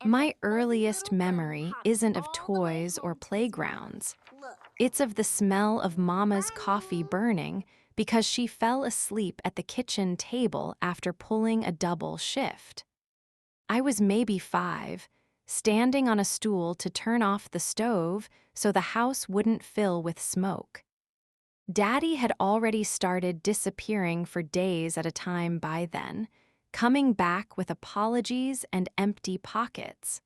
My earliest memory isn't of toys or playgrounds. It's of the smell of Mama's coffee burning because she fell asleep at the kitchen table after pulling a double shift. I was maybe 5, standing on a stool to turn off the stove so the house wouldn't fill with smoke. Daddy had already started disappearing for days at a time by then, coming back with apologies and empty pockets.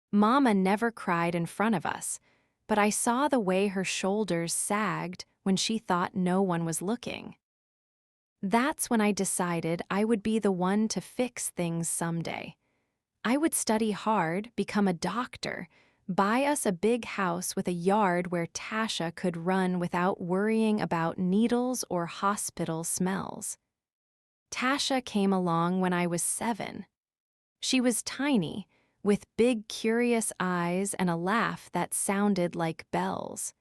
Mama never cried in front of us, but I saw the way her shoulders sagged when she thought no one was looking. That's when I decided I would be the one to fix things someday. I would study hard, become a doctor, buy us a big house with a yard where Tasha could run without worrying about needles or hospital smells. Tasha came along when I was 7. She was tiny, with big curious eyes and a laugh that sounded like bells.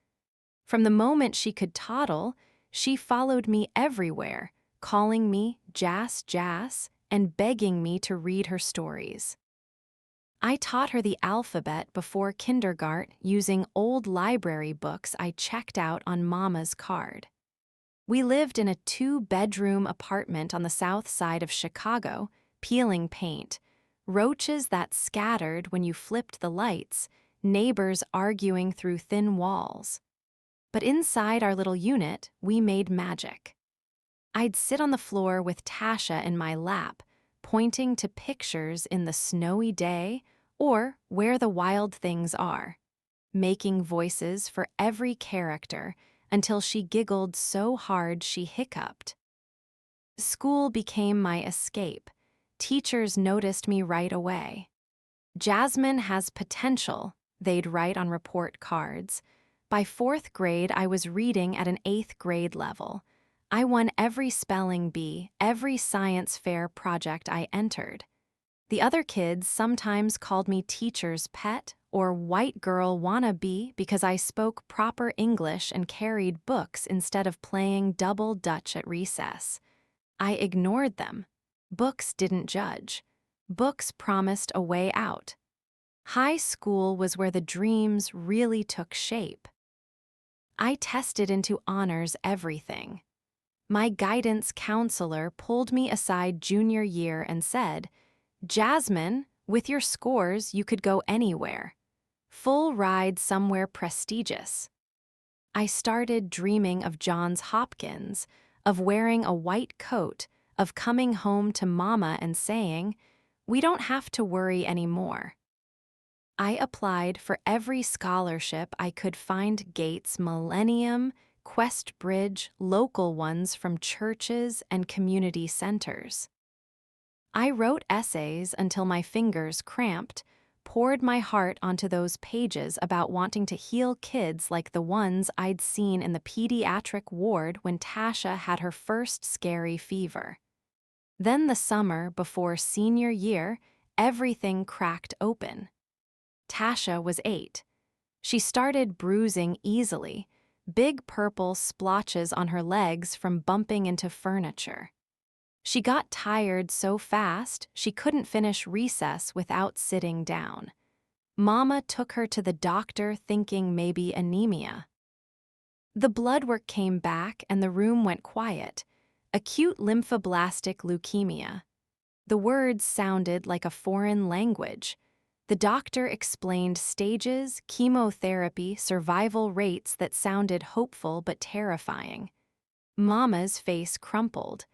From the moment she could toddle, she followed me everywhere, calling me Jas Jas and begging me to read her stories. I taught her the alphabet before kindergarten using old library books I checked out on Mama's card. We lived in a 2-bedroom apartment on the south side of Chicago, peeling paint, roaches that scattered when you flipped the lights, neighbors arguing through thin walls. But inside our little unit, we made magic. I'd sit on the floor with Tasha in my lap, pointing to pictures in the snowy day or where the wild things are, making voices for every character until she giggled so hard she hiccuped. School became my escape. Teachers noticed me right away. Jasmine has potential, they'd write on report cards. By 4th grade, I was reading at an 8th grade level. I won every spelling bee, every science fair project I entered. The other kids sometimes called me teacher's pet or white girl wannabe because I spoke proper English and carried books instead of playing double dutch at recess. I ignored them. Books didn't judge. Books promised a way out. High school was where the dreams really took shape. I tested into honors everything. My guidance counselor pulled me aside junior year and said, "Jasmine, with your scores, you could go anywhere. Full ride somewhere prestigious." I started dreaming of Johns Hopkins, of wearing a white coat, of coming home to Mama and saying, "We don't have to worry anymore." I applied for every scholarship I could find: Gates Millennium, Quest Bridge, local ones from churches and community centers. I wrote essays until my fingers cramped, poured my heart onto those pages about wanting to heal kids like the ones I'd seen in the pediatric ward when Tasha had her first scary fever. Then the summer before senior year, everything cracked open. Tasha was 8. She started bruising easily, big purple splotches on her legs from bumping into furniture. She got tired so fast she couldn't finish recess without sitting down. Mama took her to the doctor thinking maybe anemia. The blood work came back and the room went quiet. Acute lymphoblastic leukemia. The words sounded like a foreign language. The doctor explained stages, chemotherapy, survival rates that sounded hopeful but terrifying. Mama's face crumpled.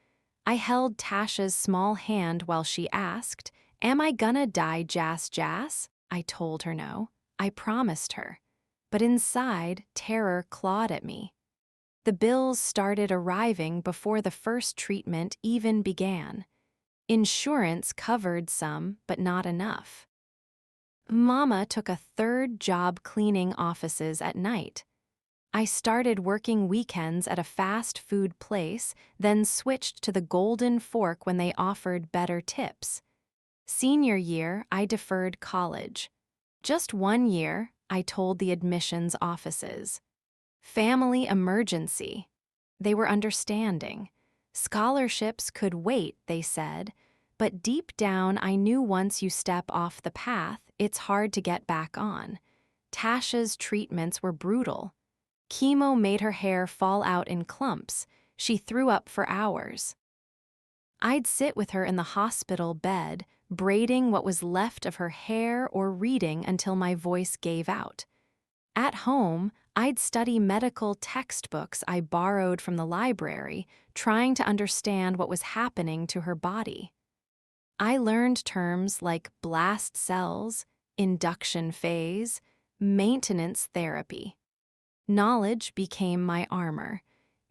I held Tasha's small hand while she asked, "Am I gonna die, Jas Jas?" I told her no. I promised her. But inside, terror clawed at me. The bills started arriving before the first treatment even began. Insurance covered some, but not enough. Mama took a 3rd job cleaning offices at night. I started working weekends at a fast food place, then switched to the Golden Fork when they offered better tips. Senior year, I deferred college. Just 1 year, I told the admissions offices. Family emergency. They were understanding. Scholarships could wait, they said. But deep down, I knew once you step off the path, it's hard to get back on. Tasha's treatments were brutal. Chemo made her hair fall out in clumps. She threw up for hours. I'd sit with her in the hospital bed, braiding what was left of her hair or reading until my voice gave out. At home, I'd study medical textbooks I borrowed from the library, trying to understand what was happening to her body. I learned terms like blast cells, induction phase, maintenance therapy. Knowledge became my armor.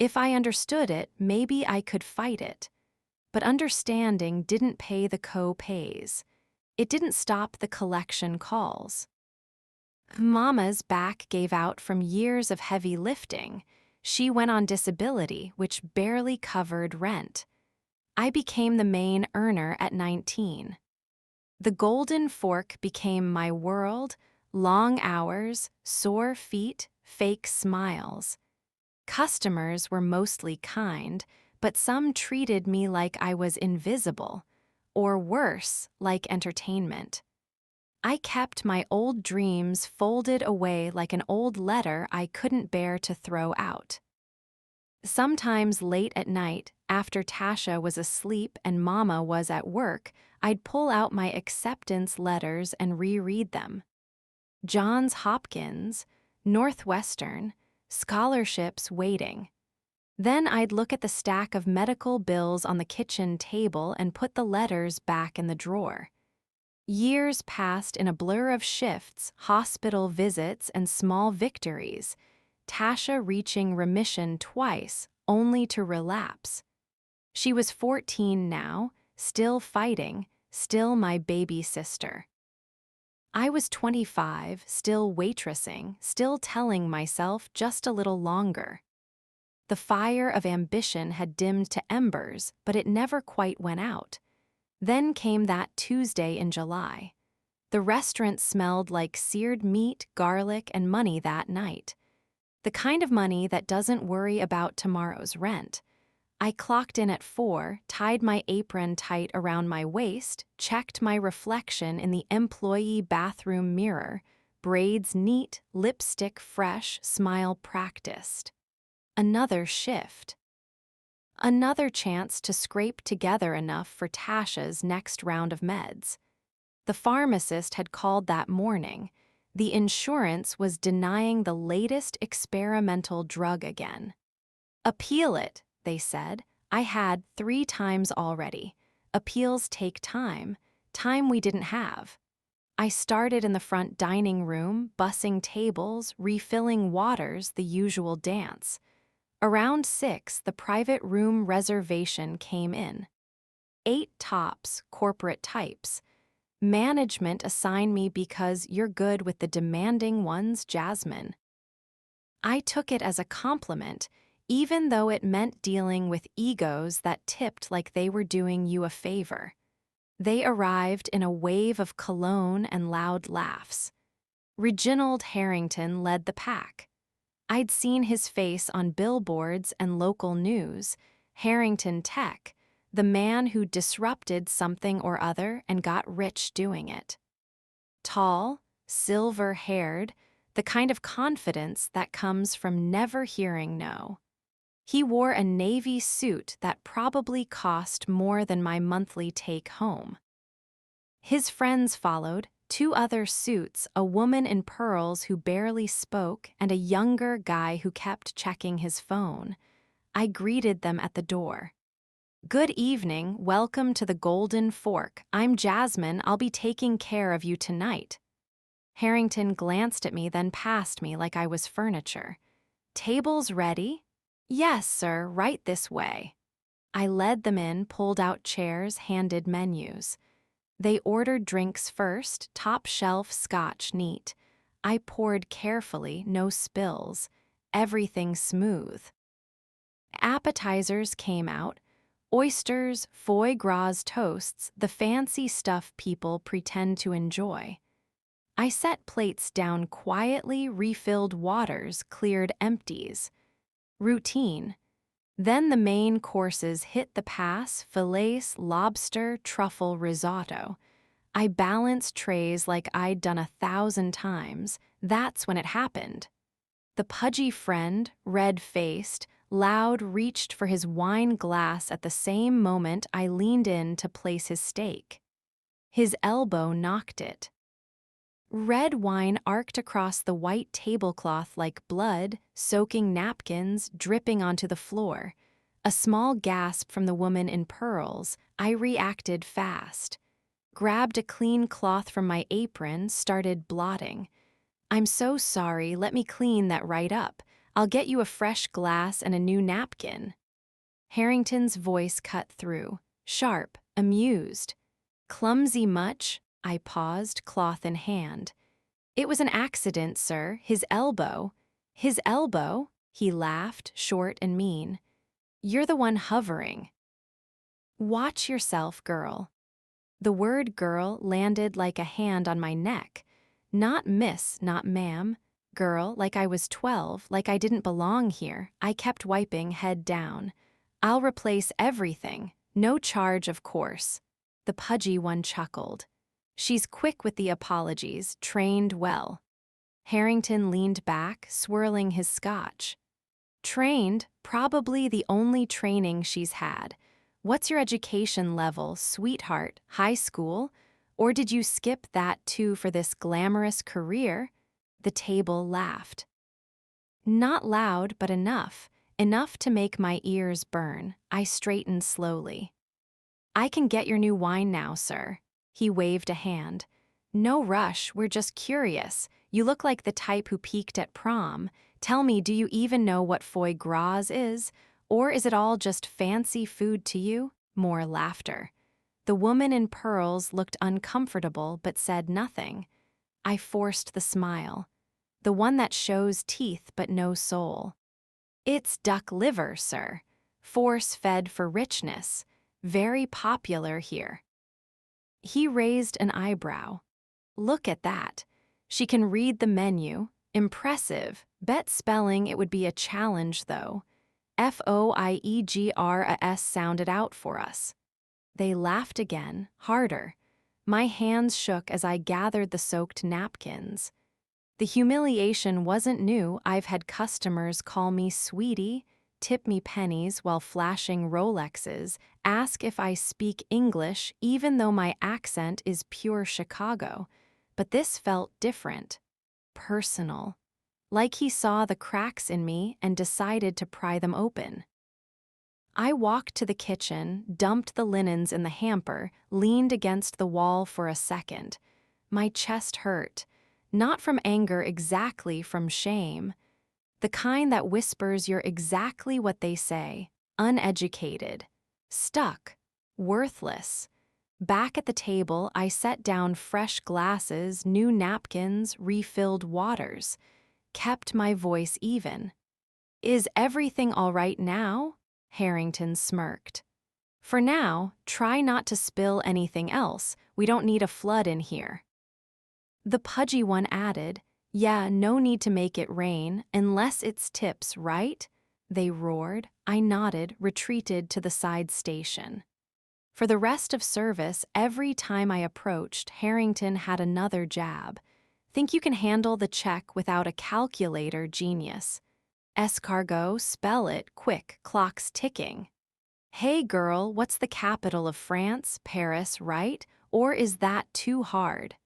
If I understood it, maybe I could fight it. But understanding didn't pay the co-pays. It didn't stop the collection calls. Mama's back gave out from years of heavy lifting. She went on disability, which barely covered rent. I became the main earner at 19. The golden fork became my world, long hours, sore feet, fake smiles. Customers were mostly kind, but some treated me like I was invisible, or worse, like entertainment. I kept my old dreams folded away like an old letter I couldn't bear to throw out. Sometimes late at night, after Tasha was asleep and Mama was at work, I'd pull out my acceptance letters and reread them. Johns Hopkins, Northwestern, scholarships waiting. Then I'd look at the stack of medical bills on the kitchen table and put the letters back in the drawer. Years passed in a blur of shifts, hospital visits, and small victories, Tasha reaching remission twice, only to relapse. She was 14 now, still fighting, still my baby sister. I was 25, still waitressing, still telling myself just a little longer. The fire of ambition had dimmed to embers, but it never quite went out. Then came that Tuesday in July. The restaurant smelled like seared meat, garlic, and money that night. The kind of money that doesn't worry about tomorrow's rent. I clocked in at 4, tied my apron tight around my waist, checked my reflection in the employee bathroom mirror, braids neat, lipstick fresh, smile practiced. Another shift. Another chance to scrape together enough for Tasha's next round of meds. The pharmacist had called that morning. The insurance was denying the latest experimental drug again. Appeal it, they said. I had 3 times already. Appeals take time, time we didn't have. I started in the front dining room, bussing tables, refilling waters, the usual dance. Around 6, the private room reservation came in. 8 tops, corporate types. Management assigned me because you're good with the demanding ones, Jasmine. I took it as a compliment, even though it meant dealing with egos that tipped like they were doing you a favor. They arrived in a wave of cologne and loud laughs. Reginald Harrington led the pack. I'd seen his face on billboards and local news, Harrington Tech, the man who disrupted something or other and got rich doing it. Tall, silver-haired, the kind of confidence that comes from never hearing no. He wore a navy suit that probably cost more than my monthly take-home. His friends followed, 2 other suits, a woman in pearls who barely spoke and a younger guy who kept checking his phone. I greeted them at the door. Good evening, welcome to the Golden Fork. I'm Jasmine, I'll be taking care of you tonight. Harrington glanced at me, then past me like I was furniture. Tables ready? Yes, sir, right this way. I led them in, pulled out chairs, handed menus. They ordered drinks first, top shelf scotch neat. I poured carefully, no spills. Everything smooth. Appetizers came out. Oysters, foie gras toasts, the fancy stuff people pretend to enjoy. I set plates down quietly, refilled waters, cleared empties. Routine. Then the main courses hit the pass: fillets, lobster, truffle, risotto. I balanced trays like I'd done 1,000 times. That's when it happened. The pudgy friend, red-faced, loud, reached for his wine glass at the same moment I leaned in to place his steak. His elbow knocked it. Red wine arced across the white tablecloth like blood, soaking napkins, dripping onto the floor. A small gasp from the woman in pearls. I reacted fast. Grabbed a clean cloth from my apron, started blotting. "I'm so sorry, let me clean that right up. I'll get you a fresh glass and a new napkin." Harrington's voice cut through, sharp, amused. "Clumsy much?" I paused, cloth in hand. "It was an accident, sir. His elbow." "His elbow?" He laughed, short and mean. "You're the one hovering." "Watch yourself, girl." The word girl landed like a hand on my neck. Not miss, not ma'am. Girl, like I was 12, like I didn't belong here. I kept wiping, head down. "I'll replace everything. No charge, of course." The pudgy one chuckled. "She's quick with the apologies, trained well." Harrington leaned back, swirling his scotch. "Trained? Probably the only training she's had. What's your education level, sweetheart? High school? Or did you skip that too for this glamorous career?" The table laughed. Not loud, but enough. Enough to make my ears burn. I straightened slowly. "I can get your new wine now, sir." He waved a hand. "No rush, we're just curious. You look like the type who peaked at prom. Tell me, do you even know what foie gras is? Or is it all just fancy food to you?" More laughter. The woman in pearls looked uncomfortable but said nothing. I forced the smile. The one that shows teeth but no soul. "It's duck liver, sir. Force-fed for richness. Very popular here." He raised an eyebrow. "Look at that. She can read the menu. Impressive. Bet spelling it would be a challenge, though. Foiegras sounded out for us." They laughed again, harder. My hands shook as I gathered the soaked napkins. The humiliation wasn't new. I've had customers call me sweetie, tip me pennies while flashing Rolexes, ask if I speak English even though my accent is pure Chicago. But this felt different. Personal. Like he saw the cracks in me and decided to pry them open. I walked to the kitchen, dumped the linens in the hamper, leaned against the wall for a second. My chest hurt. Not from anger exactly, from shame. The kind that whispers you're exactly what they say. Uneducated. Stuck. Worthless. Back at the table, I set down fresh glasses, new napkins, refilled waters. Kept my voice even. "Is everything all right now?" Harrington smirked. "For now, try not to spill anything else. We don't need a flood in here." The pudgy one added, "Yeah, no need to make it rain, unless it's tips, right?" They roared. I nodded, retreated to the side station. For the rest of service, every time I approached, Harrington had another jab. "Think you can handle the check without a calculator, genius. Escargot, spell it, quick, clock's ticking." "Hey girl, what's the capital of France? Paris, right? Or is that too hard?"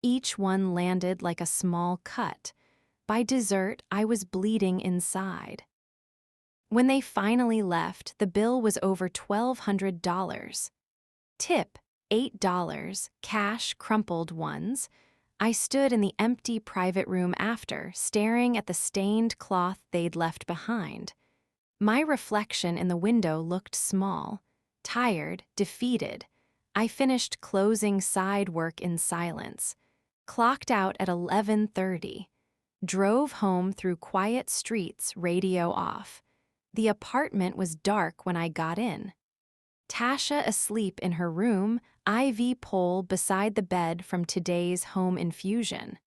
Each one landed like a small cut. By dessert, I was bleeding inside. When they finally left, the bill was over $1,200. Tip, $8, cash, crumpled ones. I stood in the empty private room after, staring at the stained cloth they'd left behind. My reflection in the window looked small, tired, defeated. I finished closing side work in silence. Clocked out at 11:30. Drove home through quiet streets, radio off. The apartment was dark when I got in. Tasha asleep in her room, IV pole beside the bed from today's home infusion.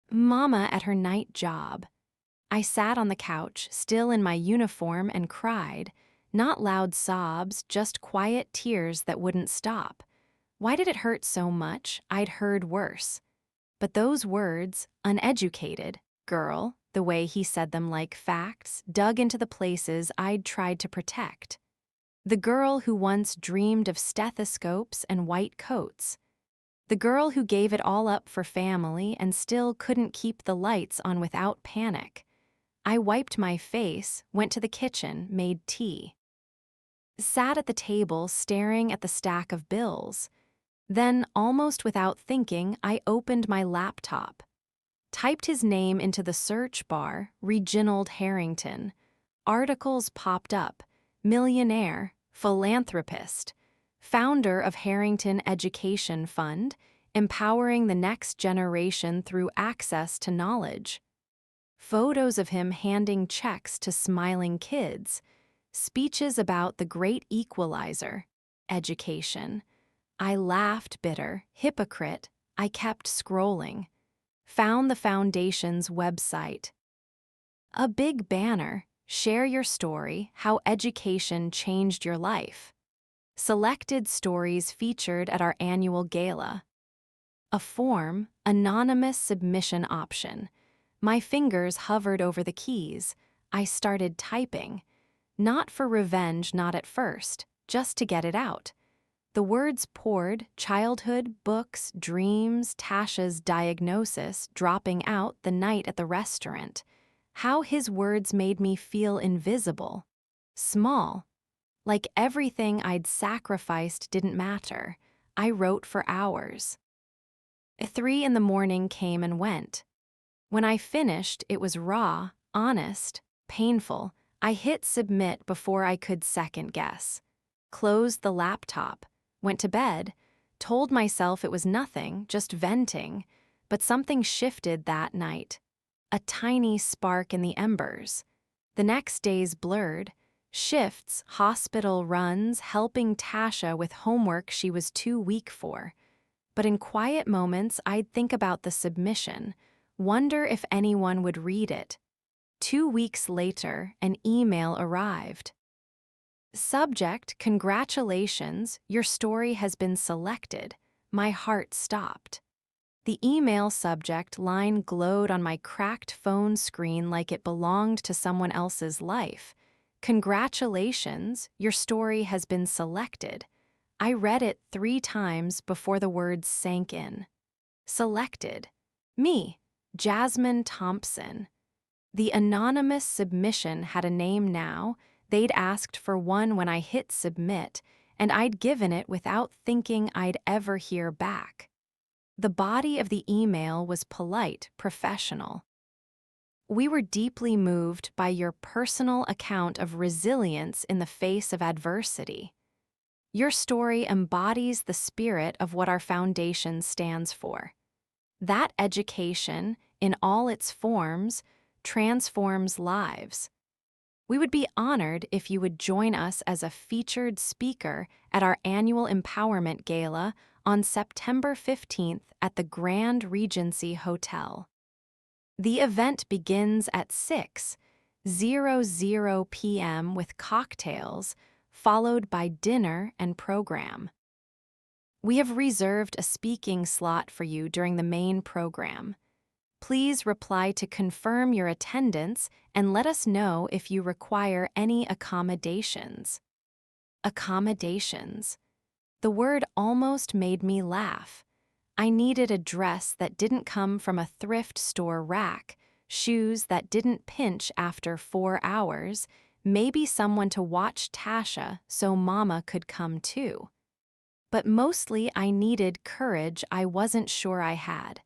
Mama at her night job. I sat on the couch, still in my uniform, and cried. Not loud sobs, just quiet tears that wouldn't stop. Why did it hurt so much? I'd heard worse. But those words, uneducated, girl, the way he said them like facts, dug into the places I'd tried to protect. The girl who once dreamed of stethoscopes and white coats. The girl who gave it all up for family and still couldn't keep the lights on without panic. I wiped my face, went to the kitchen, made tea. Sat at the table staring at the stack of bills. Then, almost without thinking, I opened my laptop. Typed his name into the search bar, Reginald Harrington. Articles popped up. Millionaire, philanthropist, founder of Harrington Education Fund, empowering the next generation through access to knowledge. Photos of him handing checks to smiling kids. Speeches about the great equalizer, education. I laughed bitter, hypocrite. I kept scrolling. Found the foundation's website. A big banner, share your story, how education changed your life. Selected stories featured at our annual gala. A form, anonymous submission option. My fingers hovered over the keys. I started typing. Not for revenge, not at first, just to get it out. The words poured, childhood, books, dreams, Tasha's diagnosis, dropping out the night at the restaurant. How his words made me feel invisible, small, like everything I'd sacrificed didn't matter. I wrote for hours. 3 a.m. came and went. When I finished, it was raw, honest, painful. I hit submit before I could second guess. Closed the laptop, went to bed, told myself it was nothing, just venting, but something shifted that night. A tiny spark in the embers. The next days blurred. Shifts, hospital runs, helping Tasha with homework she was too weak for. But in quiet moments, I'd think about the submission, wonder if anyone would read it. 2 weeks later, an email arrived. Subject, congratulations, your story has been selected. My heart stopped. The email subject line glowed on my cracked phone screen like it belonged to someone else's life. Congratulations, your story has been selected. I read it 3 times before the words sank in. Selected. Me, Jasmine Thompson. The anonymous submission had a name now. They'd asked for one when I hit submit, and I'd given it without thinking I'd ever hear back. The body of the email was polite, professional. We were deeply moved by your personal account of resilience in the face of adversity. Your story embodies the spirit of what our foundation stands for. That education, in all its forms, transforms lives. We would be honored if you would join us as a featured speaker at our annual Empowerment Gala on September 15th at the Grand Regency Hotel. The event begins at 6:00 p.m. with cocktails, followed by dinner and program. We have reserved a speaking slot for you during the main program. Please reply to confirm your attendance and let us know if you require any accommodations. Accommodations. The word almost made me laugh. I needed a dress that didn't come from a thrift store rack, shoes that didn't pinch after 4 hours, maybe someone to watch Tasha so Mama could come too. But mostly I needed courage I wasn't sure I had.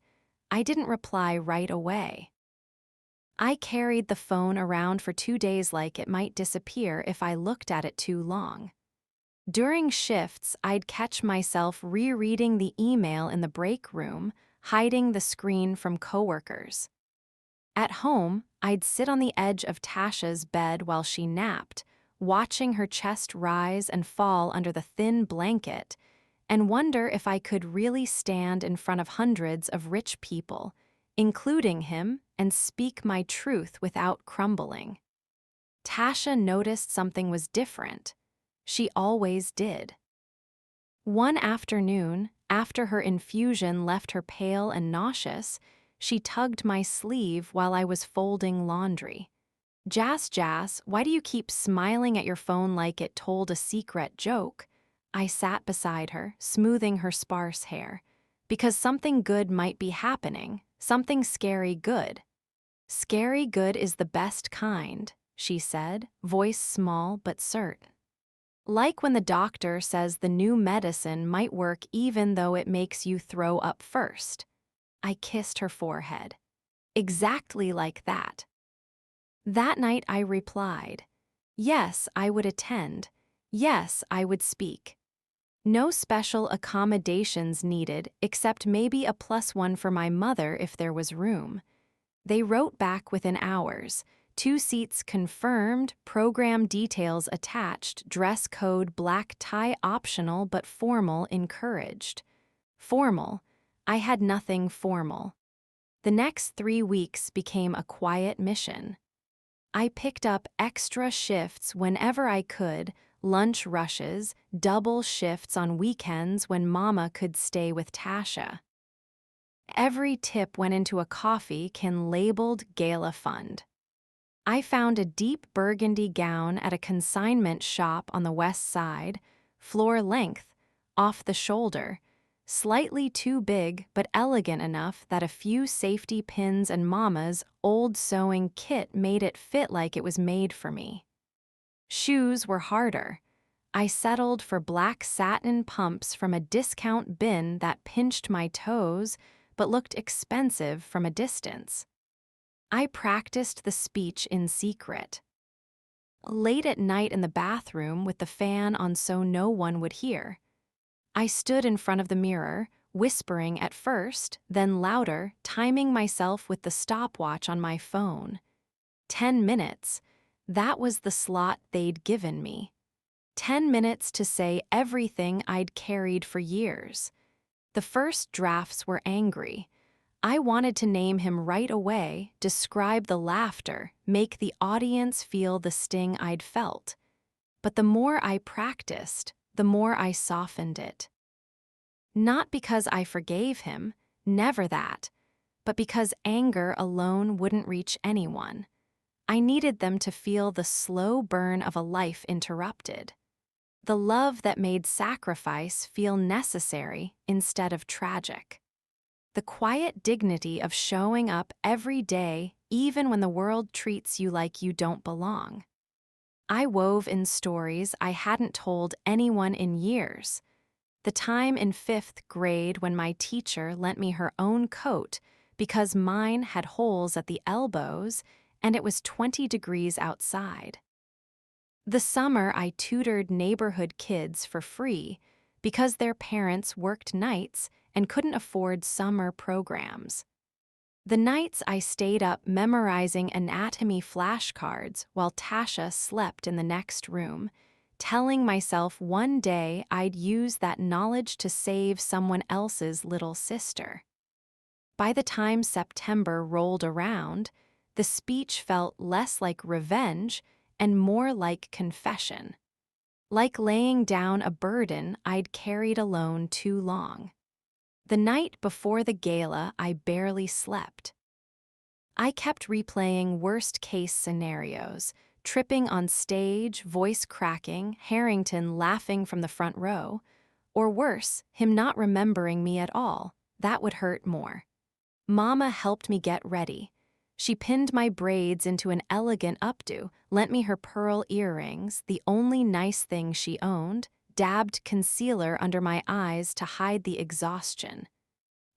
I didn't reply right away. I carried the phone around for 2 days like it might disappear if I looked at it too long. During shifts, I'd catch myself rereading the email in the break room, hiding the screen from coworkers. At home, I'd sit on the edge of Tasha's bed while she napped, watching her chest rise and fall under the thin blanket, and wonder if I could really stand in front of hundreds of rich people, including him, and speak my truth without crumbling. Tasha noticed something was different. She always did. One afternoon, after her infusion left her pale and nauseous, she tugged my sleeve while I was folding laundry. Jas, why do you keep smiling at your phone like it told a secret joke? I sat beside her, smoothing her sparse hair. Because something good might be happening, something scary good. Scary good is the best kind, she said, voice small but cert. Like when the doctor says the new medicine might work even though it makes you throw up first. I kissed her forehead. Exactly like that. That night I replied, yes, I would attend. Yes, I would speak. No special accommodations needed except maybe a +1 for my mother if there was room. They wrote back within hours. 2 seats confirmed, program details attached, dress code black tie optional but formal encouraged. Formal. I had nothing formal. The next 3 weeks became a quiet mission. I picked up extra shifts whenever I could, lunch rushes, double shifts on weekends when Mama could stay with Tasha. Every tip went into a coffee can labeled Gala Fund. I found a deep burgundy gown at a consignment shop on the west side, floor length, off the shoulder, slightly too big but elegant enough that a few safety pins and Mama's old sewing kit made it fit like it was made for me. Shoes were harder. I settled for black satin pumps from a discount bin that pinched my toes but looked expensive from a distance. I practiced the speech in secret. Late at night in the bathroom with the fan on so no one would hear. I stood in front of the mirror, whispering at first, then louder, timing myself with the stopwatch on my phone. 10 minutes. That was the slot they'd given me. 10 minutes to say everything I'd carried for years. The first drafts were angry. I wanted to name him right away, describe the laughter, make the audience feel the sting I'd felt. But the more I practiced, the more I softened it. Not because I forgave him, never that, but because anger alone wouldn't reach anyone. I needed them to feel the slow burn of a life interrupted. The love that made sacrifice feel necessary instead of tragic. The quiet dignity of showing up every day, even when the world treats you like you don't belong. I wove in stories I hadn't told anyone in years. The time in 5th grade when my teacher lent me her own coat because mine had holes at the elbows and it was 20 degrees outside. The summer I tutored neighborhood kids for free because their parents worked nights and couldn't afford summer programs. The nights I stayed up memorizing anatomy flashcards while Tasha slept in the next room, telling myself one day I'd use that knowledge to save someone else's little sister. By the time September rolled around, the speech felt less like revenge and more like confession, like laying down a burden I'd carried alone too long. The night before the gala, I barely slept. I kept replaying worst-case scenarios, tripping on stage, voice cracking, Harrington laughing from the front row, or worse, him not remembering me at all. That would hurt more. Mama helped me get ready. She pinned my braids into an elegant updo, lent me her pearl earrings, the only nice thing she owned, dabbed concealer under my eyes to hide the exhaustion.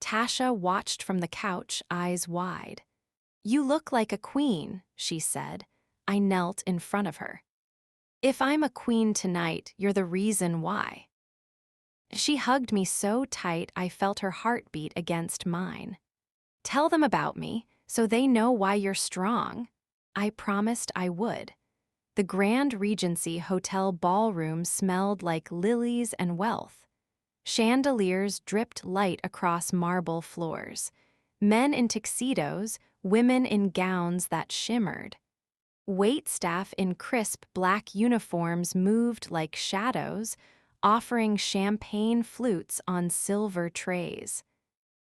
Tasha watched from the couch, eyes wide. "You look like a queen," she said. I knelt in front of her. "If I'm a queen tonight, you're the reason why." She hugged me so tight I felt her heartbeat against mine. "Tell them about me, so they know why you're strong." I promised I would. The Grand Regency Hotel ballroom smelled like lilies and wealth. Chandeliers dripped light across marble floors. Men in tuxedos, women in gowns that shimmered. Waitstaff in crisp black uniforms moved like shadows, offering champagne flutes on silver trays.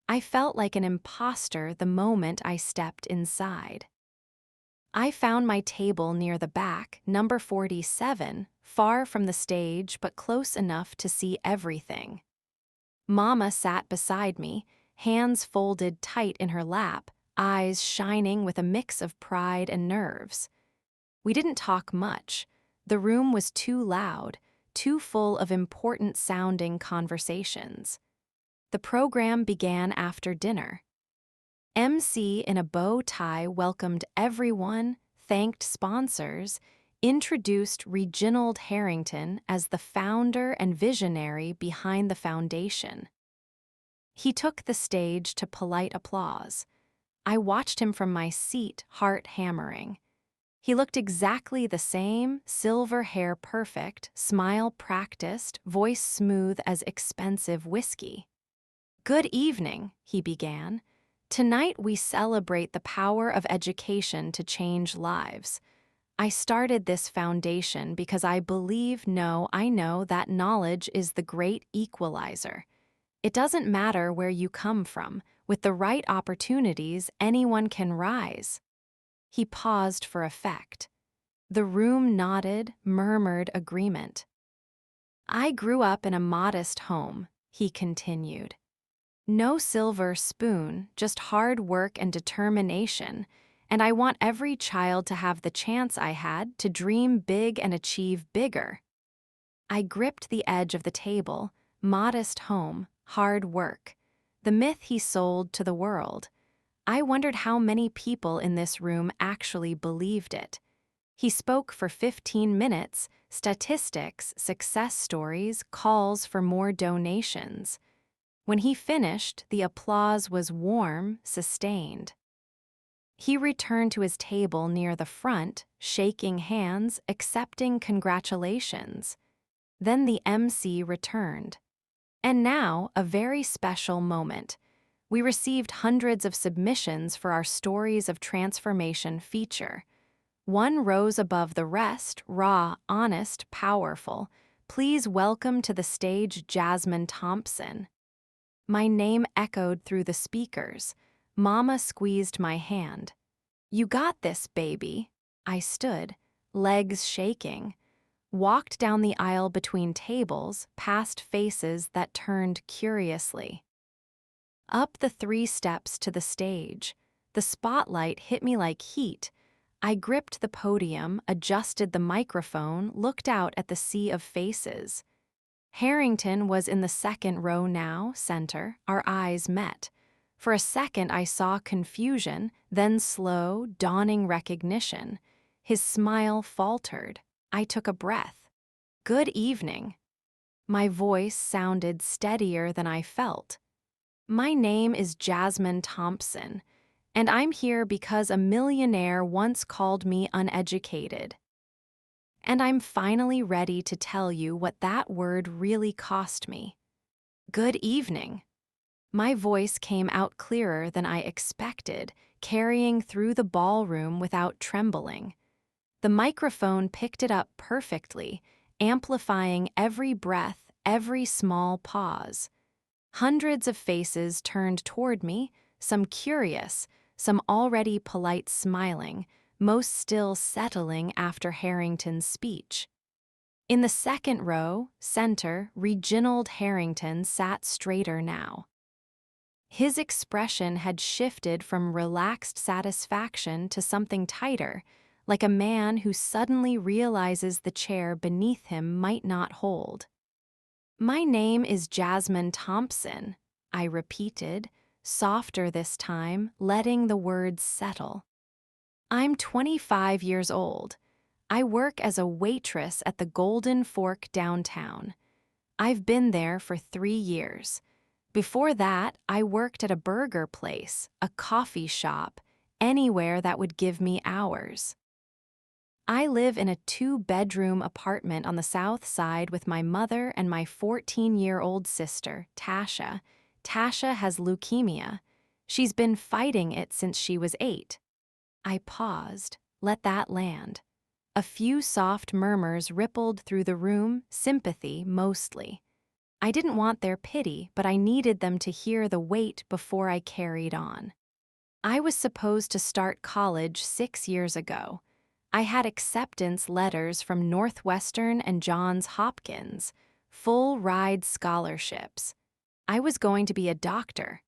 I felt like an imposter the moment I stepped inside. I found my table near the back, number 47, far from the stage but close enough to see everything. Mama sat beside me, hands folded tight in her lap, eyes shining with a mix of pride and nerves. We didn't talk much. The room was too loud, too full of important-sounding conversations. The program began after dinner. MC in a bow tie welcomed everyone, thanked sponsors, introduced Reginald Harrington as the founder and visionary behind the foundation. He took the stage to polite applause. I watched him from my seat, heart hammering. He looked exactly the same, silver hair perfect, smile practiced, voice smooth as expensive whiskey. "Good evening," he began. "Tonight we celebrate the power of education to change lives. I started this foundation because I know that knowledge is the great equalizer. It doesn't matter where you come from. With the right opportunities, anyone can rise." He paused for effect. The room nodded, murmured agreement. "I grew up in a modest home," he continued. "No silver spoon, just hard work and determination, and I want every child to have the chance I had to dream big and achieve bigger." I gripped the edge of the table, modest home, hard work, the myth he sold to the world. I wondered how many people in this room actually believed it. He spoke for 15 minutes, statistics, success stories, calls for more donations. When he finished, the applause was warm, sustained. He returned to his table near the front, shaking hands, accepting congratulations. Then the MC returned. And now, a very special moment. We received hundreds of submissions for our Stories of Transformation feature. One rose above the rest, raw, honest, powerful. Please welcome to the stage Jasmine Thompson. My name echoed through the speakers. Mama squeezed my hand. "You got this, baby." I stood, legs shaking, walked down the aisle between tables, past faces that turned curiously. Up the 3 steps to the stage. The spotlight hit me like heat. I gripped the podium, adjusted the microphone, looked out at the sea of faces. Harrington was in the second row now, center. Our eyes met. For a second I saw confusion, then slow, dawning recognition. His smile faltered. I took a breath. "Good evening." My voice sounded steadier than I felt. "My name is Jasmine Thompson, and I'm here because a millionaire once called me uneducated. And I'm finally ready to tell you what that word really cost me. Good evening." My voice came out clearer than I expected, carrying through the ballroom without trembling. The microphone picked it up perfectly, amplifying every breath, every small pause. Hundreds of faces turned toward me, some curious, some already polite smiling, most still settling after Harrington's speech. In the second row, center, Reginald Harrington sat straighter now. His expression had shifted from relaxed satisfaction to something tighter, like a man who suddenly realizes the chair beneath him might not hold. "My name is Jasmine Thompson," I repeated, softer this time, letting the words settle. "I'm 25 years old. I work as a waitress at the Golden Fork downtown. I've been there for 3 years. Before that, I worked at a burger place, a coffee shop, anywhere that would give me hours. I live in a 2-bedroom apartment on the south side with my mother and my 14-year-old sister, Tasha. Tasha has leukemia. She's been fighting it since she was 8. I paused, let that land. A few soft murmurs rippled through the room, sympathy mostly. I didn't want their pity, but I needed them to hear the weight before I carried on. I was supposed to start college 6 years ago. I had acceptance letters from Northwestern and Johns Hopkins, full-ride scholarships. I was going to be a doctor.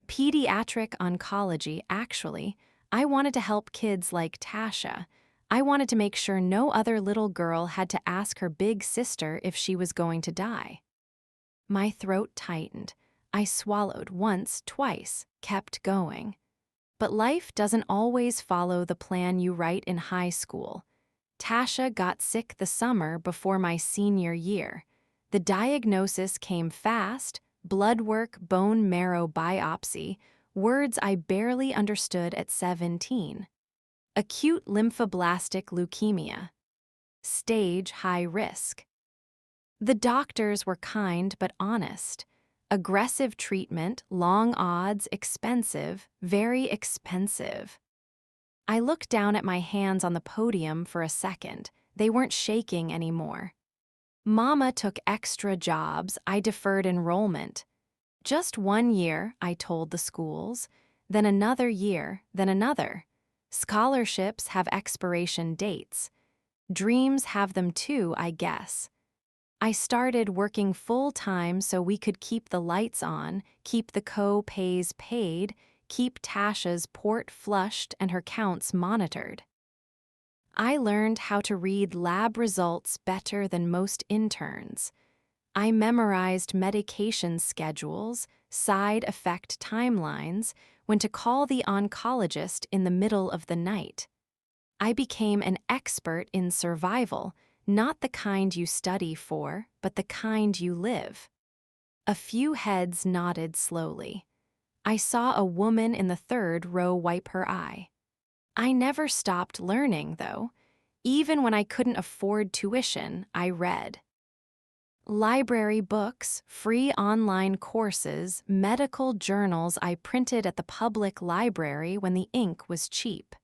Pediatric oncology, actually. I wanted to help kids like Tasha. I wanted to make sure no other little girl had to ask her big sister if she was going to die. My throat tightened. I swallowed once, twice, kept going. But life doesn't always follow the plan you write in high school. Tasha got sick the summer before my senior year. The diagnosis came fast: blood work, bone marrow biopsy, words I barely understood at 17. Acute lymphoblastic leukemia. Stage high risk. The doctors were kind but honest. Aggressive treatment, long odds, expensive, very expensive. I looked down at my hands on the podium for a second. They weren't shaking anymore. Mama took extra jobs. I deferred enrollment. Just 1 year, I told the schools, then another year, then another. Scholarships have expiration dates. Dreams have them too, I guess. I started working full-time so we could keep the lights on, keep the co-pays paid, keep Tasha's port flushed and her counts monitored. I learned how to read lab results better than most interns. I memorized medication schedules, side effect timelines, when to call the oncologist in the middle of the night. I became an expert in survival, not the kind you study for, but the kind you live. A few heads nodded slowly. I saw a woman in the third row wipe her eye. I never stopped learning, though. Even when I couldn't afford tuition, I read. Library books, free online courses, medical journals I printed at the public library when the ink was cheap.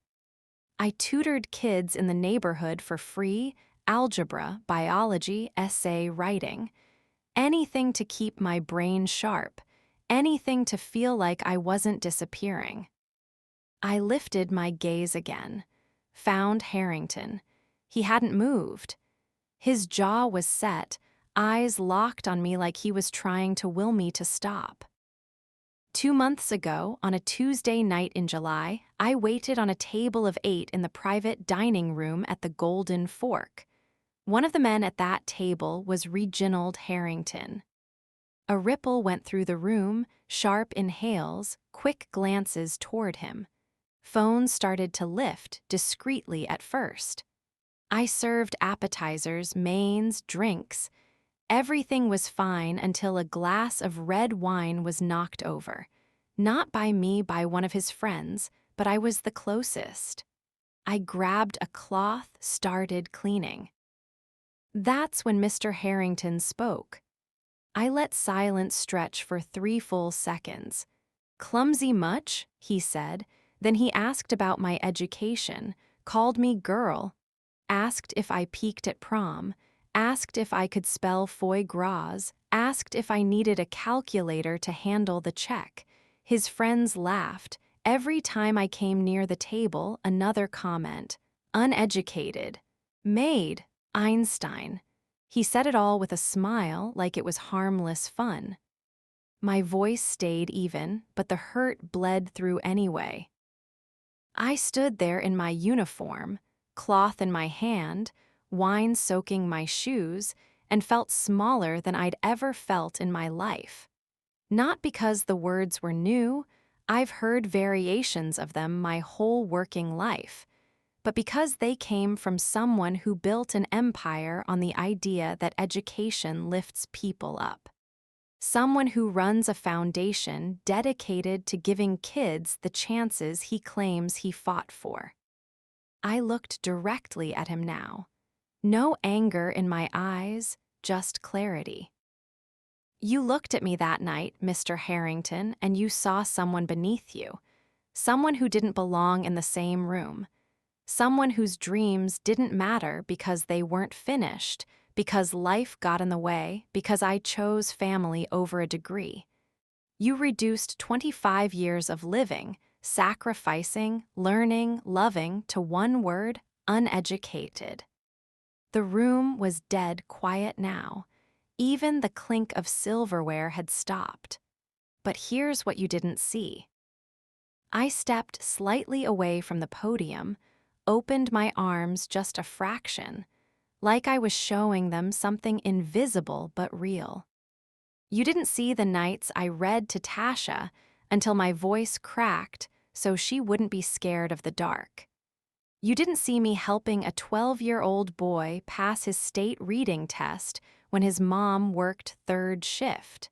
I tutored kids in the neighborhood for free: algebra, biology, essay writing. Anything to keep my brain sharp, anything to feel like I wasn't disappearing. I lifted my gaze again, found Harrington. He hadn't moved. His jaw was set, eyes locked on me like he was trying to will me to stop. 2 months ago, on a Tuesday night in July, I waited on a table of 8 in the private dining room at the Golden Fork. One of the men at that table was Reginald Harrington. A ripple went through the room, sharp inhales, quick glances toward him. Phones started to lift, discreetly at first. I served appetizers, mains, drinks. Everything was fine until a glass of red wine was knocked over. Not by me, by one of his friends, but I was the closest. I grabbed a cloth, started cleaning. That's when Mr. Harrington spoke. I let silence stretch for 3 full seconds. "Clumsy much?" he said. Then he asked about my education, called me girl, asked if I peaked at prom, asked if I could spell foie gras, asked if I needed a calculator to handle the check. His friends laughed. Every time I came near the table, another comment. Uneducated. Maid. Einstein. He said it all with a smile, like it was harmless fun. My voice stayed even, but the hurt bled through anyway. I stood there in my uniform, cloth in my hand, wine soaking my shoes, and felt smaller than I'd ever felt in my life. Not because the words were new, I've heard variations of them my whole working life, but because they came from someone who built an empire on the idea that education lifts people up. Someone who runs a foundation dedicated to giving kids the chances he claims he fought for. I looked directly at him now. No anger in my eyes, just clarity. You looked at me that night, Mr. Harrington, and you saw someone beneath you. Someone who didn't belong in the same room. Someone whose dreams didn't matter because they weren't finished, because life got in the way, because I chose family over a degree. You reduced 25 years of living, sacrificing, learning, loving to one word: uneducated. The room was dead quiet now. Even the clink of silverware had stopped. But here's what you didn't see. I stepped slightly away from the podium, opened my arms just a fraction, like I was showing them something invisible but real. You didn't see the nights I read to Tasha until my voice cracked so she wouldn't be scared of the dark. You didn't see me helping a 12-year-old boy pass his state reading test when his mom worked third shift.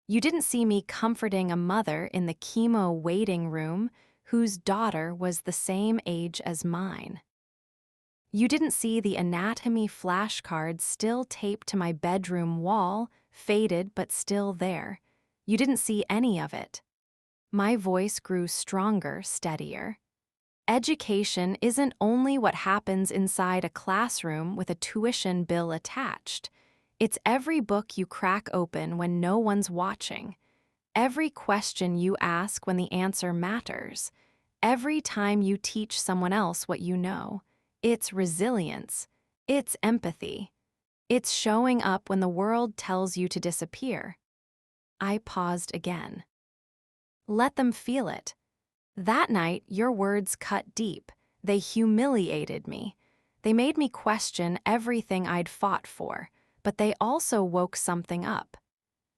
You didn't see me comforting a mother in the chemo waiting room whose daughter was the same age as mine. You didn't see the anatomy flashcards still taped to my bedroom wall, faded but still there. You didn't see any of it. My voice grew stronger, steadier. Education isn't only what happens inside a classroom with a tuition bill attached. It's every book you crack open when no one's watching, every question you ask when the answer matters, every time you teach someone else what you know. It's resilience. It's empathy. It's showing up when the world tells you to disappear. I paused again. Let them feel it. That night, your words cut deep. They humiliated me. They made me question everything I'd fought for, but they also woke something up.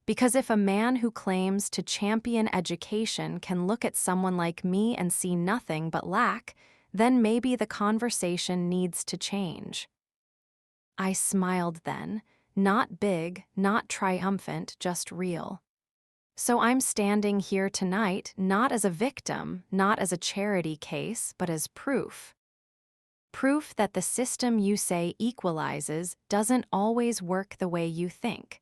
Because if a man who claims to champion education can look at someone like me and see nothing but lack, then maybe the conversation needs to change. I smiled then, not big, not triumphant, just real. So I'm standing here tonight not as a victim, not as a charity case, but as proof. Proof that the system you say equalizes doesn't always work the way you think.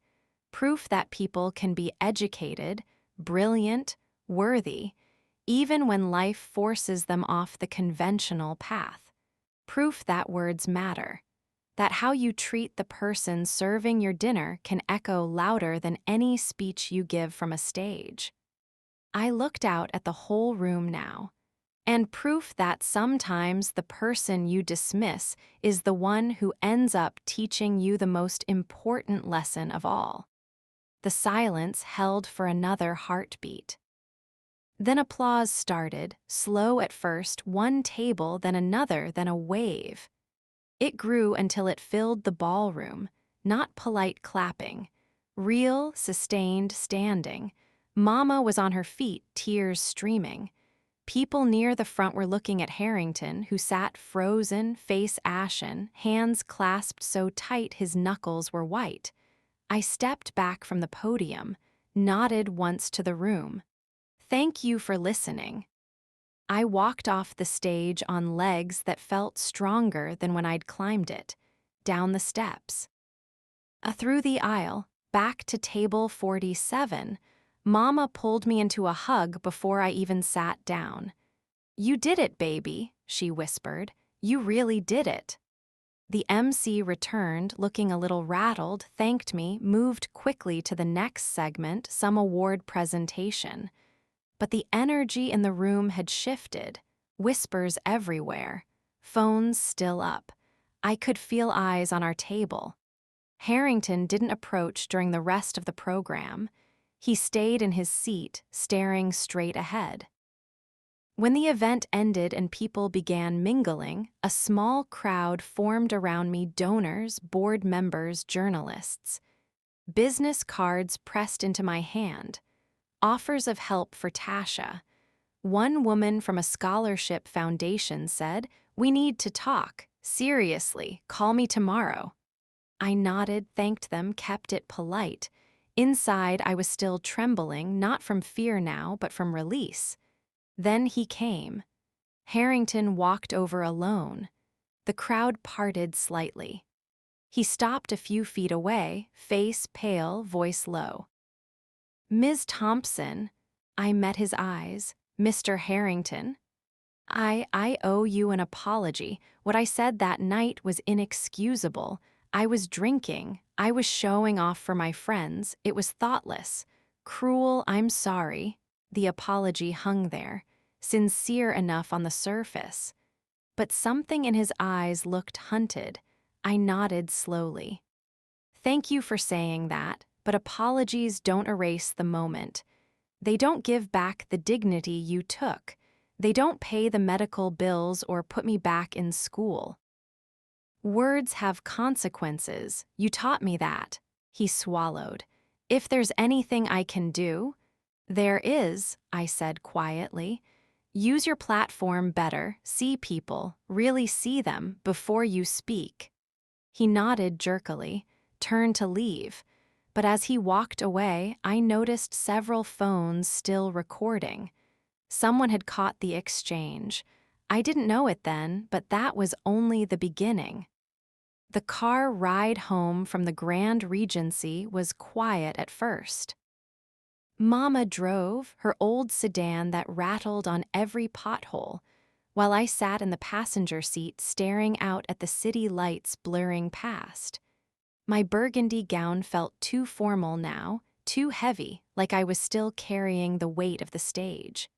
Proof that people can be educated, brilliant, worthy, even when life forces them off the conventional path. Proof that words matter. That how you treat the person serving your dinner can echo louder than any speech you give from a stage. I looked out at the whole room now, and proof that sometimes the person you dismiss is the one who ends up teaching you the most important lesson of all. The silence held for another heartbeat. Then applause started, slow at first, one table, then another, then a wave. It grew until it filled the ballroom, not polite clapping, real, sustained standing. Mama was on her feet, tears streaming. People near the front were looking at Harrington, who sat frozen, face ashen, hands clasped so tight his knuckles were white. I stepped back from the podium, nodded once to the room. Thank you for listening. I walked off the stage on legs that felt stronger than when I'd climbed it, down the steps. Through the aisle, back to table 47, Mama pulled me into a hug before I even sat down. "You did it, baby," she whispered. "You really did it." The MC returned, looking a little rattled, thanked me, moved quickly to the next segment, some award presentation. But the energy in the room had shifted, whispers everywhere, phones still up. I could feel eyes on our table. Harrington didn't approach during the rest of the program. He stayed in his seat, staring straight ahead. When the event ended and people began mingling, a small crowd formed around me: donors, board members, journalists. Business cards pressed into my hand. Offers of help for Tasha. One woman from a scholarship foundation said, "We need to talk. Seriously, call me tomorrow." I nodded, thanked them, kept it polite. Inside, I was still trembling, not from fear now, but from release. Then he came. Harrington walked over alone. The crowd parted slightly. He stopped a few feet away, face pale, voice low. "Ms. Thompson," I met his eyes. "Mr. Harrington, I owe you an apology. What I said that night was inexcusable. I was drinking. I was showing off for my friends. It was thoughtless. Cruel, I'm sorry." The apology hung there, sincere enough on the surface. But something in his eyes looked hunted. I nodded slowly. "Thank you for saying that, but apologies don't erase the moment. They don't give back the dignity you took. They don't pay the medical bills or put me back in school." "Words have consequences. You taught me that." He swallowed. "If there's anything I can do—" "There is," I said quietly. "Use your platform better, see people, really see them, before you speak." He nodded jerkily, turned to leave. But as he walked away, I noticed several phones still recording. Someone had caught the exchange. I didn't know it then, but that was only the beginning. The car ride home from the Grand Regency was quiet at first. Mama drove her old sedan that rattled on every pothole, while I sat in the passenger seat staring out at the city lights blurring past. My burgundy gown felt too formal now, too heavy, like I was still carrying the weight of the stage.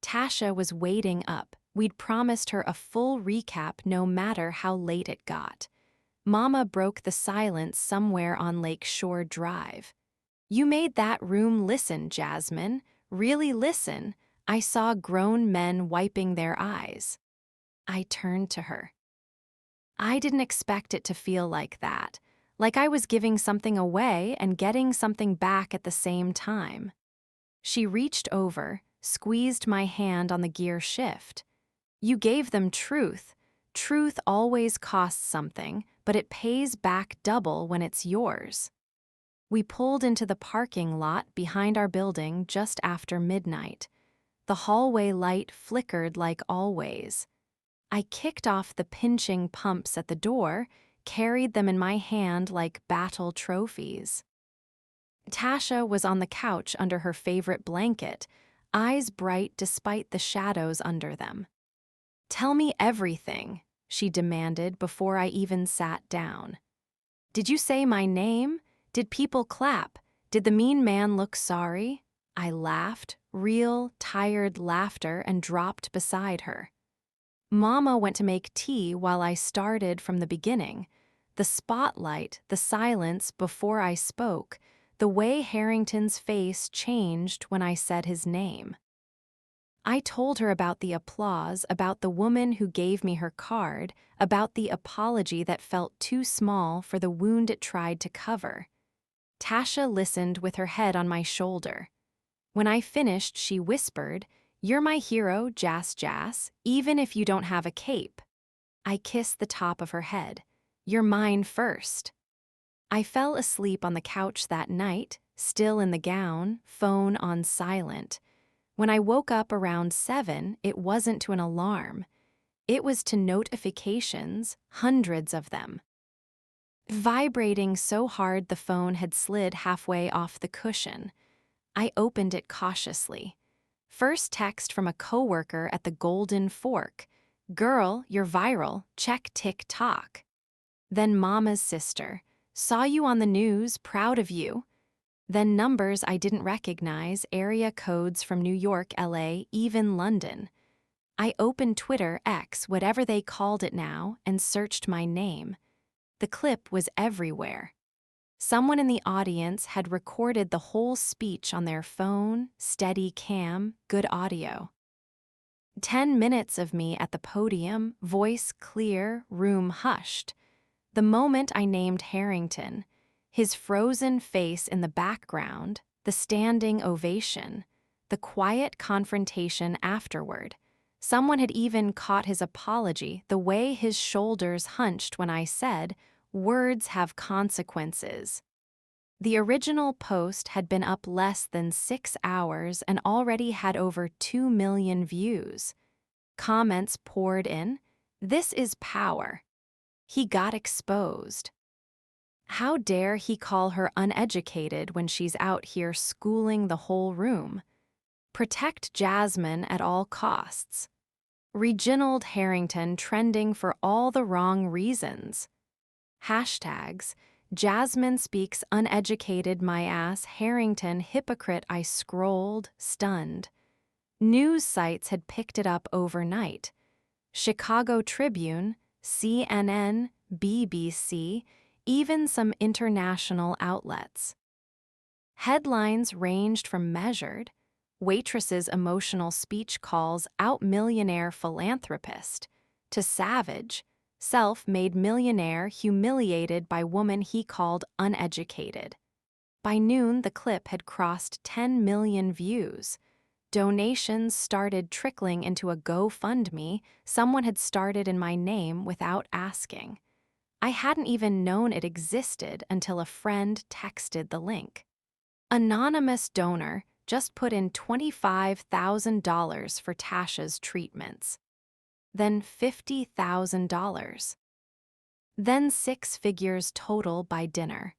Tasha was waiting up. We'd promised her a full recap no matter how late it got. Mama broke the silence somewhere on Lake Shore Drive. "You made that room listen, Jasmine. Really listen." I saw grown men wiping their eyes. I turned to her. I didn't expect it to feel like that, like I was giving something away and getting something back at the same time. She reached over, squeezed my hand on the gear shift. "You gave them truth. Truth always costs something, but it pays back double when it's yours." We pulled into the parking lot behind our building just after midnight. The hallway light flickered like always. I kicked off the pinching pumps at the door, carried them in my hand like battle trophies. Tasha was on the couch under her favorite blanket, eyes bright despite the shadows under them. "Tell me everything," she demanded before I even sat down. "Did you say my name? Did people clap? Did the mean man look sorry?" I laughed, real, tired laughter, and dropped beside her. Mama went to make tea while I started from the beginning. The spotlight, the silence before I spoke, the way Harrington's face changed when I said his name. I told her about the applause, about the woman who gave me her card, about the apology that felt too small for the wound it tried to cover. Tasha listened with her head on my shoulder. When I finished, she whispered, "You're my hero, Jas, even if you don't have a cape." I kissed the top of her head. "You're mine first." I fell asleep on the couch that night, still in the gown, phone on silent. When I woke up around 7, it wasn't to an alarm. It was to notifications, hundreds of them. Vibrating so hard the phone had slid halfway off the cushion. I opened it cautiously. First text from a coworker at the Golden Fork. "Girl, you're viral. Check TikTok." Then Mama's sister. "Saw you on the news, proud of you." Then numbers I didn't recognize, area codes from New York, LA, even London. I opened Twitter, X, whatever they called it now, and searched my name. The clip was everywhere. Someone in the audience had recorded the whole speech on their phone, steady cam, good audio. 10 minutes of me at the podium, voice clear, room hushed. The moment I named Harrington, his frozen face in the background, the standing ovation, the quiet confrontation afterward. Someone had even caught his apology, the way his shoulders hunched when I said, "Words have consequences." The original post had been up less than 6 hours and already had over 2 million views. Comments poured in. "This is power." He got exposed. How dare he call her uneducated when she's out here schooling the whole room? Protect Jasmine at all costs. Reginald Harrington trending for all the wrong reasons. Hashtags, Jasmine speaks uneducated my ass Harrington hypocrite I scrolled, stunned. News sites had picked it up overnight. Chicago Tribune, CNN, BBC, even some international outlets. Headlines ranged from measured, Waitress's emotional speech calls out millionaire philanthropist, to savage, self-made millionaire humiliated by woman he called uneducated. By noon, the clip had crossed 10 million views. Donations started trickling into a GoFundMe someone had started in my name without asking. I hadn't even known it existed until a friend texted the link. Anonymous donor just put in $25,000 for Tasha's treatments. Then $50,000. Then 6 figures total by dinner.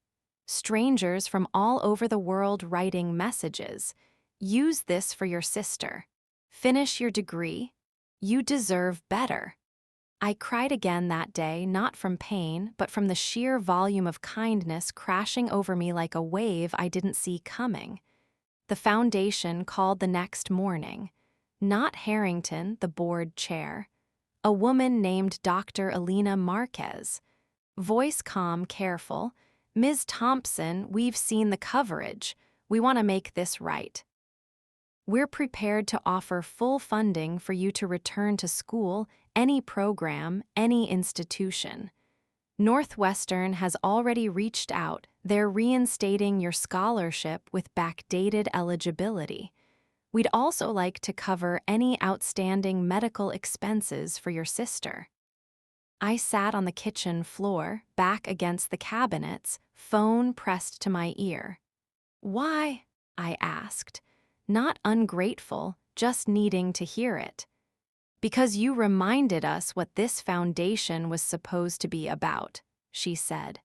Strangers from all over the world writing messages. Use this for your sister. Finish your degree. You deserve better. I cried again that day, not from pain, but from the sheer volume of kindness crashing over me like a wave I didn't see coming. The foundation called the next morning. Not Harrington, the board chair. A woman named Dr. Alina Marquez. Voice calm, careful. Ms. Thompson, we've seen the coverage. We want to make this right. We're prepared to offer full funding for you to return to school, any program, any institution. Northwestern has already reached out. They're reinstating your scholarship with backdated eligibility. We'd also like to cover any outstanding medical expenses for your sister. I sat on the kitchen floor, back against the cabinets, phone pressed to my ear. Why? I asked. Not ungrateful, just needing to hear it. Because you reminded us what this foundation was supposed to be about, she said.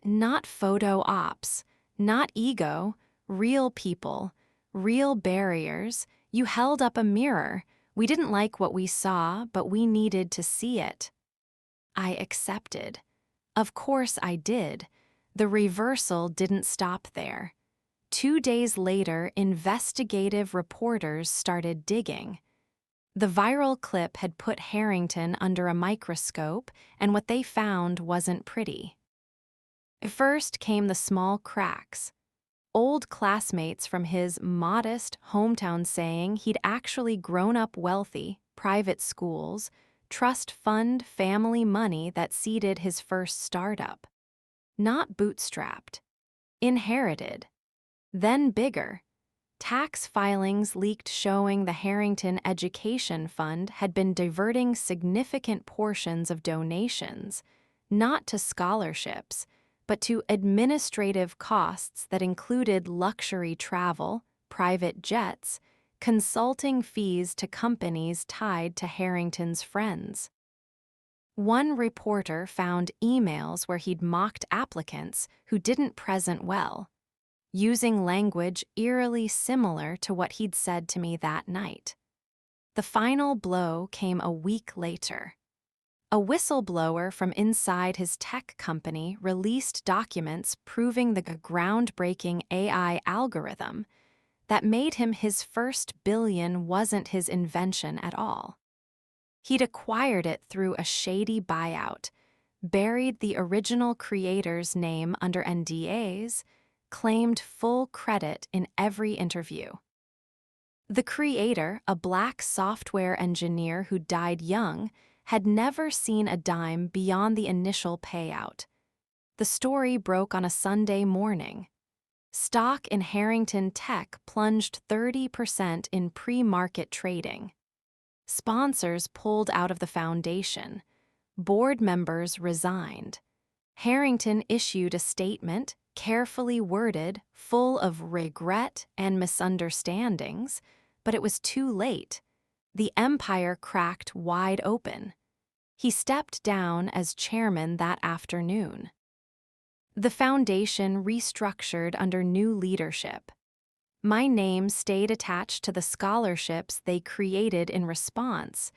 Not photo ops, not ego, real people, real barriers. You held up a mirror. We didn't like what we saw, but we needed to see it. I accepted. Of course I did. The reversal didn't stop there. 2 days later, investigative reporters started digging. The viral clip had put Harrington under a microscope, and what they found wasn't pretty. First came the small cracks. Old classmates from his modest hometown saying he'd actually grown up wealthy, private schools, trust fund family money that seeded his first startup. Not bootstrapped. Inherited. Then bigger. Tax filings leaked showing the Harrington Education Fund had been diverting significant portions of donations, not to scholarships, but to administrative costs that included luxury travel, private jets, consulting fees to companies tied to Harrington's friends. One reporter found emails where he'd mocked applicants who didn't present well, using language eerily similar to what he'd said to me that night. The final blow came a week later. A whistleblower from inside his tech company released documents proving the groundbreaking AI algorithm that made him his first billion wasn't his invention at all. He'd acquired it through a shady buyout, buried the original creator's name under NDAs, claimed full credit in every interview. The creator, a black software engineer who died young, had never seen a dime beyond the initial payout. The story broke on a Sunday morning. Stock in Harrington Tech plunged 30% in pre-market trading. Sponsors pulled out of the foundation. Board members resigned. Harrington issued a statement, carefully worded, full of regret and misunderstandings, but it was too late. The empire cracked wide open. He stepped down as chairman that afternoon. The foundation restructured under new leadership. My name stayed attached to the scholarships they created in response,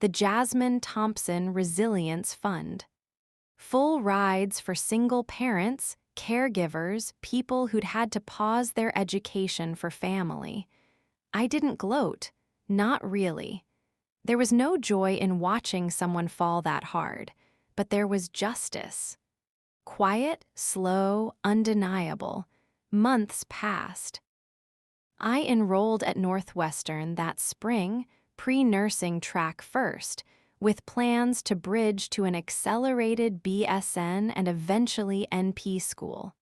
the Jasmine Thompson Resilience Fund. Full rides for single parents, caregivers, people who'd had to pause their education for family. I didn't gloat, not really. There was no joy in watching someone fall that hard, but there was justice. Quiet, slow, undeniable. Months passed. I enrolled at Northwestern that spring, pre-nursing track first, with plans to bridge to an accelerated BSN and eventually NP school.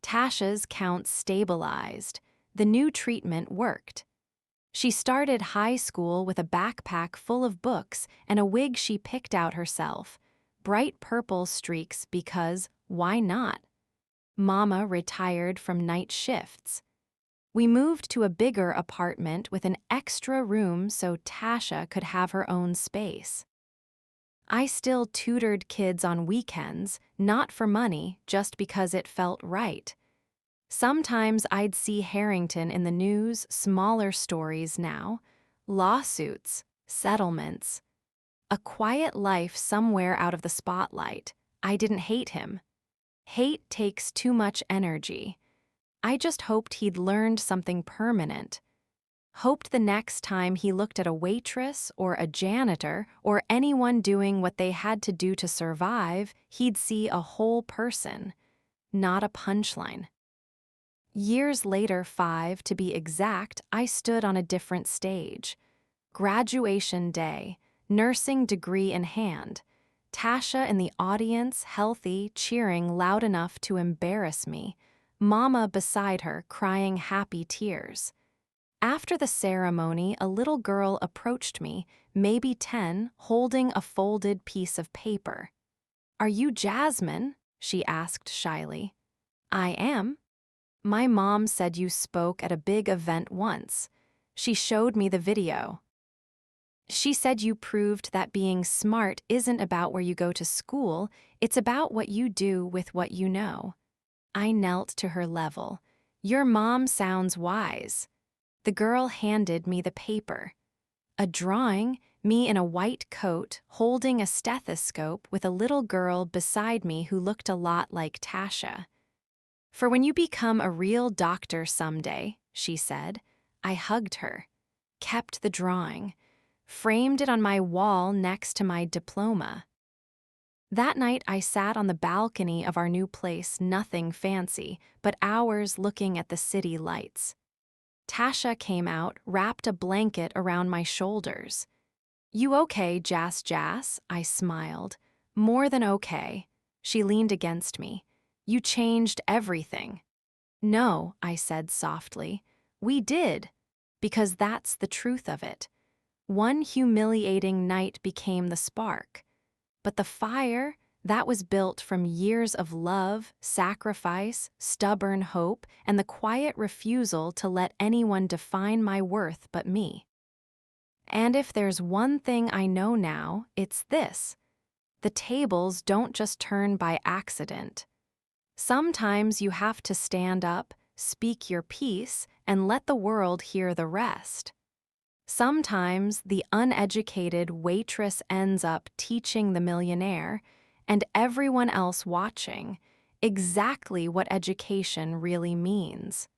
Tasha's counts stabilized. The new treatment worked. She started high school with a backpack full of books and a wig she picked out herself, bright purple streaks because, why not? Mama retired from night shifts. We moved to a bigger apartment with an extra room so Tasha could have her own space. I still tutored kids on weekends, not for money, just because it felt right. Sometimes I'd see Harrington in the news, smaller stories now, lawsuits, settlements. A quiet life somewhere out of the spotlight. I didn't hate him. Hate takes too much energy. I just hoped he'd learned something permanent. Hoped the next time he looked at a waitress or a janitor or anyone doing what they had to do to survive, he'd see a whole person, not a punchline. Years later, 5 to be exact, I stood on a different stage. Graduation day, nursing degree in hand. Tasha in the audience, healthy, cheering loud enough to embarrass me. Mama beside her, crying happy tears. After the ceremony, a little girl approached me, maybe 10, holding a folded piece of paper. "Are you Jasmine?" she asked shyly. "I am." "My mom said you spoke at a big event once. She showed me the video. She said you proved that being smart isn't about where you go to school, it's about what you do with what you know." I knelt to her level. "Your mom sounds wise." The girl handed me the paper. A drawing, me in a white coat, holding a stethoscope with a little girl beside me who looked a lot like Tasha. "For when you become a real doctor someday," she said. I hugged her, kept the drawing, framed it on my wall next to my diploma. That night I sat on the balcony of our new place, nothing fancy, but hours looking at the city lights. Tasha came out, wrapped a blanket around my shoulders. "You okay, Jas?" I smiled. "More than okay." She leaned against me. "You changed everything." "No," I said softly. "We did." Because that's the truth of it. One humiliating night became the spark. But the fire, that was built from years of love, sacrifice, stubborn hope, and the quiet refusal to let anyone define my worth but me. And if there's one thing I know now, it's this. The tables don't just turn by accident. Sometimes you have to stand up, speak your piece, and let the world hear the rest. Sometimes the uneducated waitress ends up teaching the millionaire, and everyone else watching, exactly what education really means.